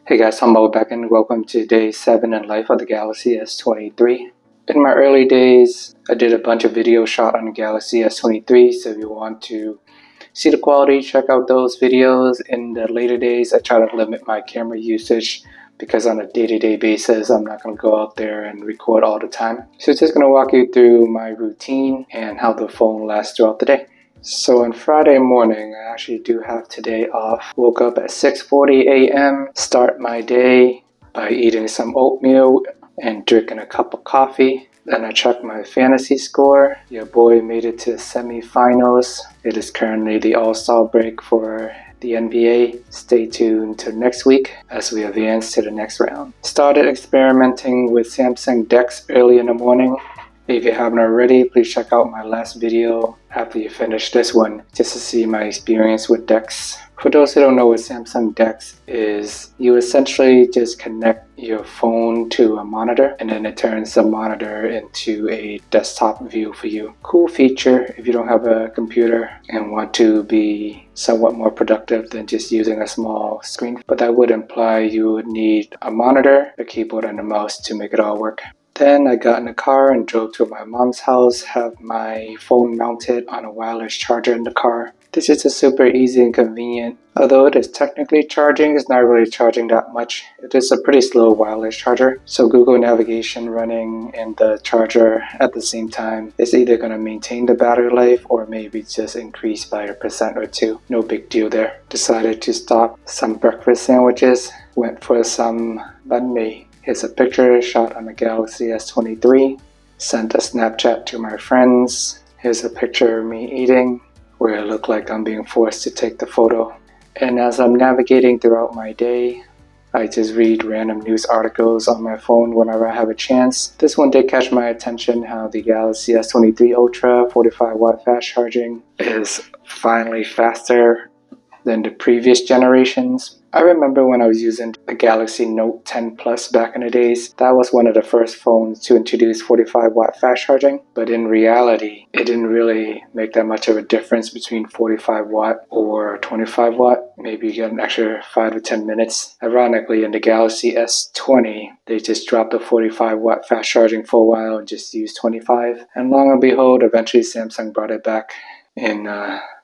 Hey guys, Humble back and welcome to day 7 in life of the Galaxy S23. In my early days, I did a bunch of videos shot on the Galaxy S23, so if you want to see the quality, check out those videos. In the later days, I try to limit my camera usage because on a day-to-day basis, I'm not going to go out there and record all the time. So just going to walk you through my routine and how the phone lasts throughout the day. So on Friday morning, I actually do have today off. Woke up at 6:40 a.m. Start my day by eating some oatmeal and drinking a cup of coffee. Then I checked my fantasy score. Your boy made it to semifinals. It is currently the All-Star break for the NBA. Stay tuned to next week as we advance to the next round. Started experimenting with Samsung Dex early in the morning. If you haven't already, please check out my last video after you finish this one just to see my experience with Dex. For those who don't know what Samsung Dex is, you essentially just connect your phone to a monitor and then it turns the monitor into a desktop view for you. Cool feature if you don't have a computer and want to be somewhat more productive than just using a small screen. But that would imply you would need a monitor, a keyboard, and a mouse to make it all work. Then I got in the car and drove to my mom's house, have my phone mounted on a wireless charger in the car. This is just super easy and convenient. Although it is technically charging, it's not really charging that much. It is a pretty slow wireless charger, so Google navigation running and the charger at the same time is either going to maintain the battery life or maybe just increase by 1% or 2. No big deal there. Decided to stop some breakfast sandwiches, went for some banh mi. Here's a picture shot on the Galaxy S23. Sent a Snapchat to my friends. Here's a picture of me eating where it looked like I'm being forced to take the photo. And as I'm navigating throughout my day, I just read random news articles on my phone whenever I have a chance. This one did catch my attention, how the Galaxy S23 Ultra 45 watt fast charging is finally faster than the previous generations. I remember when I was using the Galaxy Note 10 Plus back in the days, that was one of the first phones to introduce 45 watt fast charging, but in reality, it didn't really make that much of a difference between 45 watt or 25 watt. Maybe you get an extra 5 to 10 minutes. Ironically, in the Galaxy S20, they just dropped the 45 watt fast charging for a while and just used 25. And long and behold, eventually Samsung brought it back in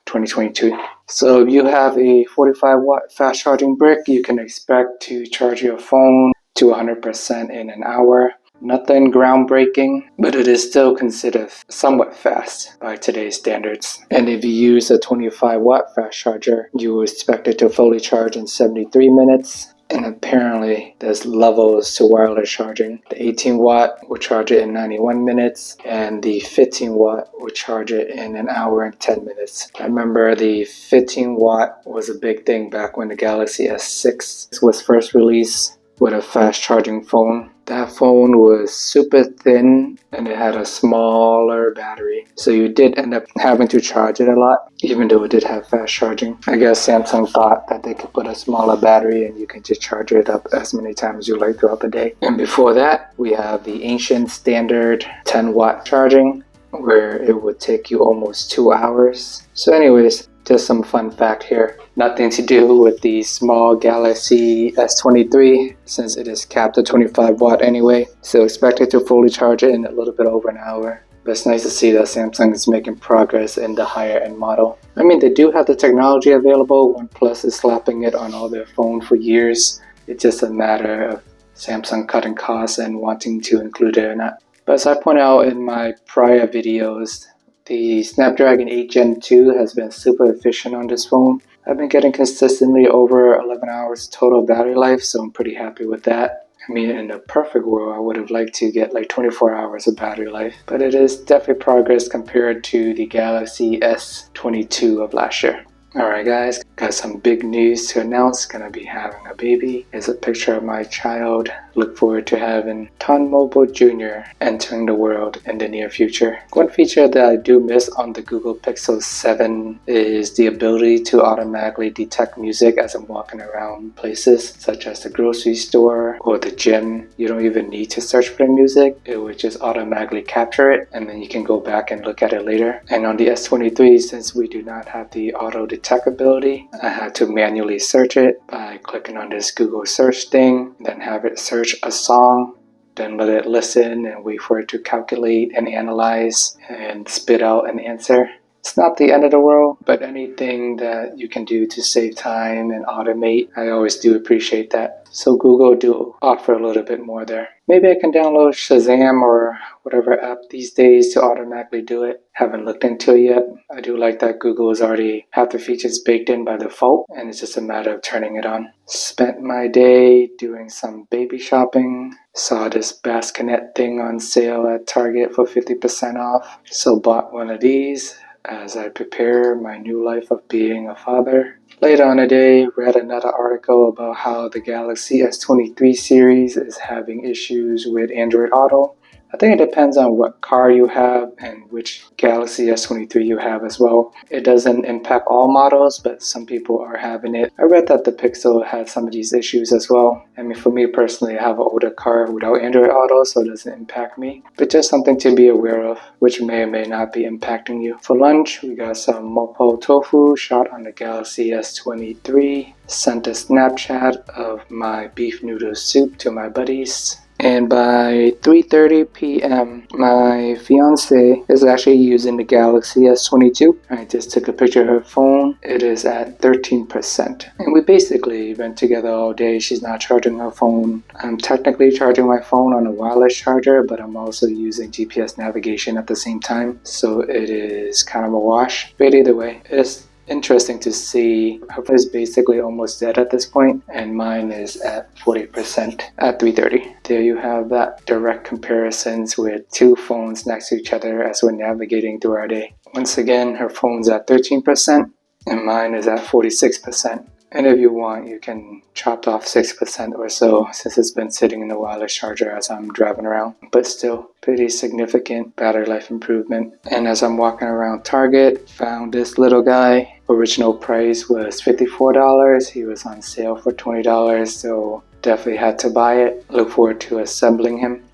2022. So if you have a 45 watt fast charging brick, you can expect to charge your phone to 100% in an hour. Nothing groundbreaking, but it is still considered somewhat fast by today's standards. And if you use a 25 watt fast charger, you will expect it to fully charge in 73 minutes. And apparently there's levels to wireless charging. The 18 watt will charge it in 91 minutes and the 15 watt will charge it in an hour and 10 minutes. I remember the 15 watt was a big thing back when the Galaxy S6 was first released with a fast charging phone. That phone was super thin and it had a smaller battery. So you did end up having to charge it a lot, even though it did have fast charging. I guess Samsung thought that they could put a smaller battery and you can just charge it up as many times as you like throughout the day. And before that, we have the ancient standard 10 watt charging, where it would take you almost 2 hours. So anyways, just some fun fact here. Nothing to do with the small Galaxy S23 since it is capped at 25 watt anyway. So expect it to fully charge it in a little bit over an hour. But it's nice to see that Samsung is making progress in the higher end model. I mean, they do have the technology available. OnePlus is slapping it on all their phones for years. It's just a matter of Samsung cutting costs and wanting to include it or not. But as I point out in my prior videos, the Snapdragon 8 Gen 2 has been super efficient on this phone. I've been getting consistently over 11 hours total battery life, so I'm pretty happy with that. I mean, in a perfect world, I would have liked to get like 24 hours of battery life, but it is definitely progress compared to the Galaxy S22 of last year. Alright guys, got some big news to announce. Gonna be having a baby. Here's a picture of my child. Look forward to having Ton Mobile Jr. entering the world in the near future. One feature that I do miss on the Google Pixel 7 is the ability to automatically detect music as I'm walking around places such as the grocery store or the gym, you don't even need to search for the music. It would just automatically capture it, and then you can go back and look at it later. And on the S23, since we do not have the auto detect ability, I had to manually search it by clicking on this Google search thing, then have it search a song, then let it listen and wait for it to calculate and analyze and spit out an answer. It's not the end of the world, but anything that you can do to save time and automate, I always do appreciate that. So Google do offer a little bit more there. Maybe I can download Shazam or whatever app these days to automatically do it. Haven't looked into it yet. I do like that Google has already have the features baked in by default, and it's just a matter of turning it on. Spent my day doing some baby shopping. Saw this bassinet thing on sale at Target for 50% off, so bought one of these as I prepare my new life of being a father. Later on the day, read another article about how the Galaxy S23 series is having issues with Android Auto. I think it depends on what car you have and which Galaxy S23 you have as well. It doesn't impact all models, but some people are having it. I read that the Pixel had some of these issues as well. I mean, for me personally, I have an older car without Android Auto, so it doesn't impact me. But just something to be aware of, which may or may not be impacting you. For lunch, we got some mapo tofu shot on the Galaxy S23. Sent a Snapchat of my beef noodle soup to my buddies. And by 3:30 p.m., my fiance is actually using the Galaxy S22. I just took a picture of her phone. It is at 13%. And we basically been together all day. She's not charging her phone. I'm technically charging my phone on a wireless charger, but I'm also using GPS navigation at the same time. So it is kind of a wash. But either way, it's interesting to see. Her phone is basically almost dead at this point, and mine is at 40% at 3:30. There you have that direct comparisons with two phones next to each other as we're navigating through our day. Once again, her phone's at 13% and mine is at 46%. And if you want, you can chop off 6% or so since it's been sitting in the wireless charger as I'm driving around. But still, pretty significant battery life improvement. And as I'm walking around Target, found this little guy. Original price was $54. He was on sale for $20, so definitely had to buy it. Look forward to assembling him.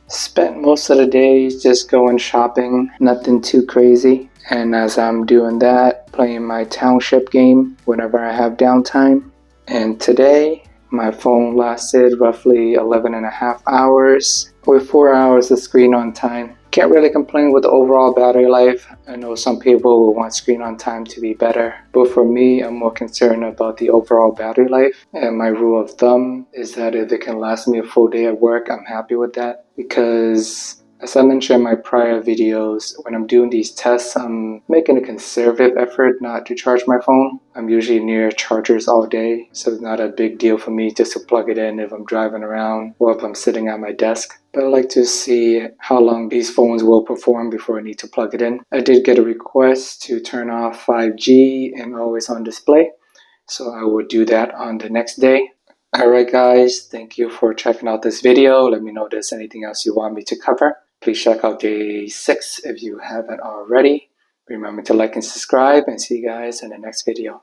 Spent most of the days just going shopping, nothing too crazy. And as I'm doing that, playing my township game whenever I have downtime. And today, my phone lasted roughly 11 and a half hours with 4 hours of screen on time. Can't really complain with the overall battery life. I know some people will want screen on time to be better, but for me, I'm more concerned about the overall battery life. And my rule of thumb is that if it can last me a full day at work, I'm happy with that. Because as I mentioned in my prior videos, when I'm doing these tests, I'm making a conservative effort not to charge my phone. I'm usually near chargers all day, so it's not a big deal for me just to plug it in if I'm driving around or if I'm sitting at my desk. But I like to see how long these phones will perform before I need to plug it in. I did get a request to turn off 5G and always on display, so I will do that on the next day. Alright guys, thank you for checking out this video. Let me know if there's anything else you want me to cover. Please check out day 6 if you haven't already. Remember to like and subscribe, and see you guys in the next video.